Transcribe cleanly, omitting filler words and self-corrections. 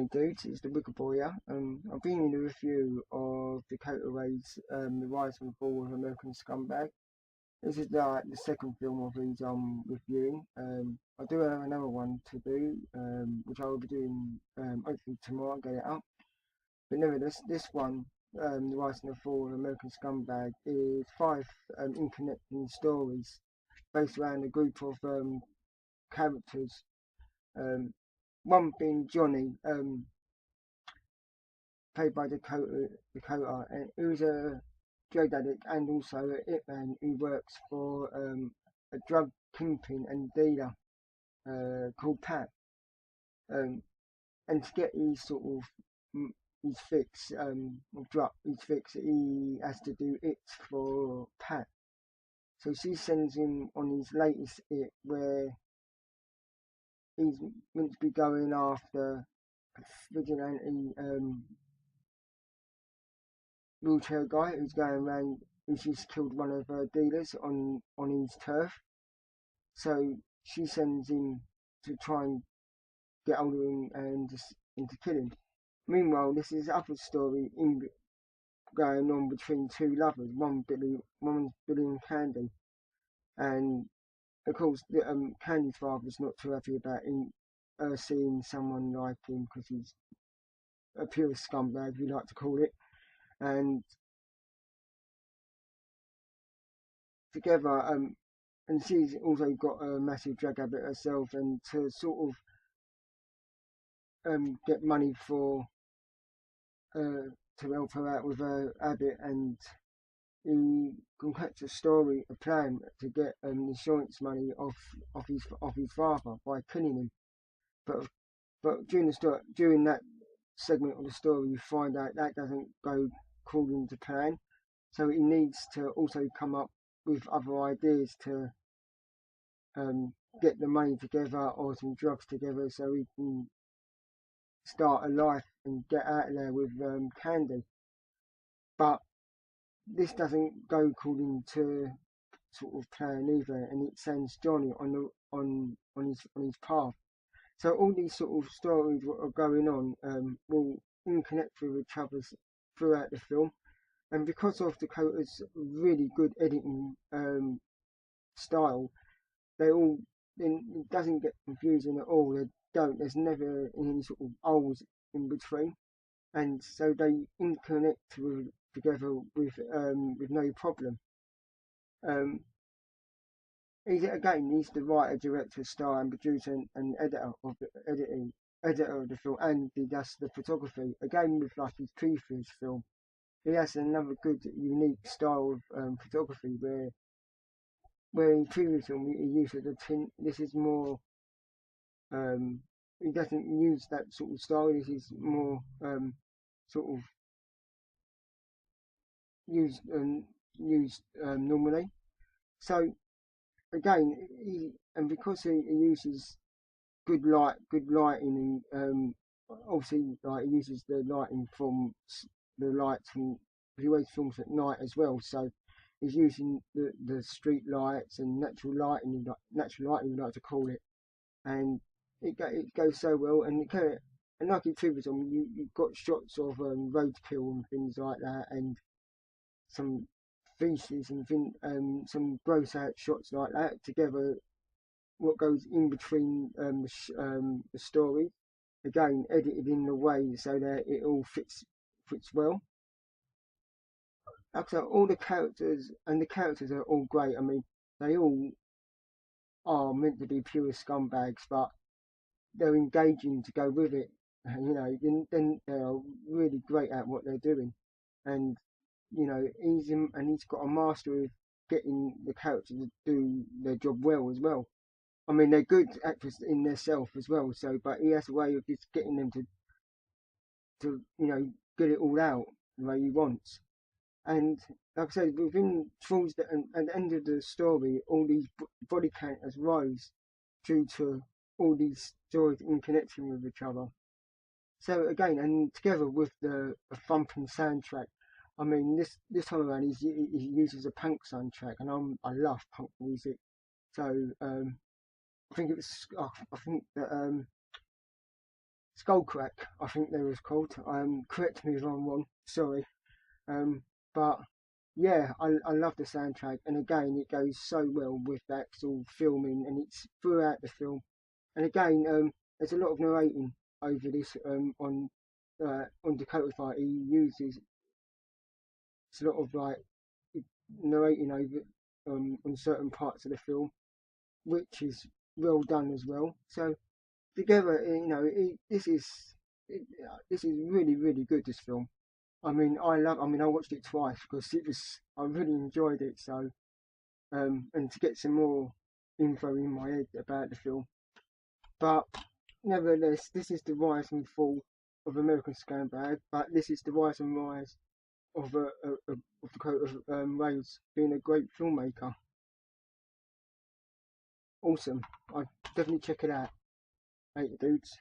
Hey dudes, it's the Wicker Boy here. I'm bringing you a review of Dakota The Rise and Fall of American Scumbag. This is like the second film of these I'm reviewing. I do have another one to do, which I will be doing hopefully tomorrow, get it up. But nevertheless, this one, The Rise and Fall of American Scumbag, is five interconnecting stories based around a group of characters. One being Johnny, played by Dakota, and who's a drug addict and also a hitman who works for a drug kingpin and dealer called Pat. And to get his sort of his fix he has to do it for Pat. So she sends him on his latest hit where he's meant to be going after vigilante wheelchair guy who's going around, who's just killed one of her dealers on his turf. So she sends him to try and get hold of him and to kill him. Meanwhile, this is other story going on between two lovers, one's Billy and Candy, and of course Candy's father's not too happy about seeing someone like him because he's a pure scumbag, we like to call it, and together, and she's also got a massive drug habit herself, and to sort of get money for to help her out with her habit, and he concocts a plan to get insurance money off his father by killing him. But during that segment of the story, you find out that doesn't go according to plan. So he needs to also come up with other ideas to get the money together or some drugs together so he can start a life and get out of there with Candy. But this doesn't go according to sort of plan either, and it sends Johnny on his path. So all these sort of stories that are going on will connect with each other throughout the film, and because of Dakota's really good editing style, it doesn't get confusing at all. There's never any sort of holes in between, and so they interconnect together with no problem. He's the writer, director, star, and producer and editor of the film, and he does the photography. Again, with like his previous film, he has another good, unique style of photography where in previous film he uses a tint. This is more. He doesn't use that sort of style. This is more sort of used normally. So again, because he uses good lighting, and obviously like he uses the lighting from the lights from, he always films at night as well. So he's using the street lights and natural lighting we like to call it, and it goes so well. And like in previous one, you've got shots of roadkill and things like that, and some feces and some gross out shots like that together. What goes in between the story, again edited in a way so that it all fits well. Like I said, all the characters are all great. I mean, they all are meant to be pure scumbags, but they're engaging to go with it. Then they are really great at what they're doing, and he's got a master of getting the characters to do their job well as well. I mean, they're good actors in themselves as well. So, but he has a way of just getting them to get it all out the way he wants. And like I said, towards at the end of the story, all these body counters rise due to all these stories in connection with each other. So again, and together with the thumping soundtrack, I mean, this time around he uses a punk soundtrack, and I love punk music. So I think that Skullcrack, I think they was called. Correct me if I'm wrong. Sorry. But yeah, I love the soundtrack, and again, it goes so well with the actual filming, and it's throughout the film. And again, there's a lot of narrating over this on Dakota Fight. He uses a lot of like narrating over on certain parts of the film, which is well done as well. So together, this is really really good. This film. I mean, I mean, I watched it twice because I really enjoyed it. So, and to get some more info in my head about the film. But nevertheless, this is the rise and fall of American Scumbag. But this is the rise and rise of Dakota Rose being a great filmmaker. Awesome. I definitely check it out. Hey, dudes.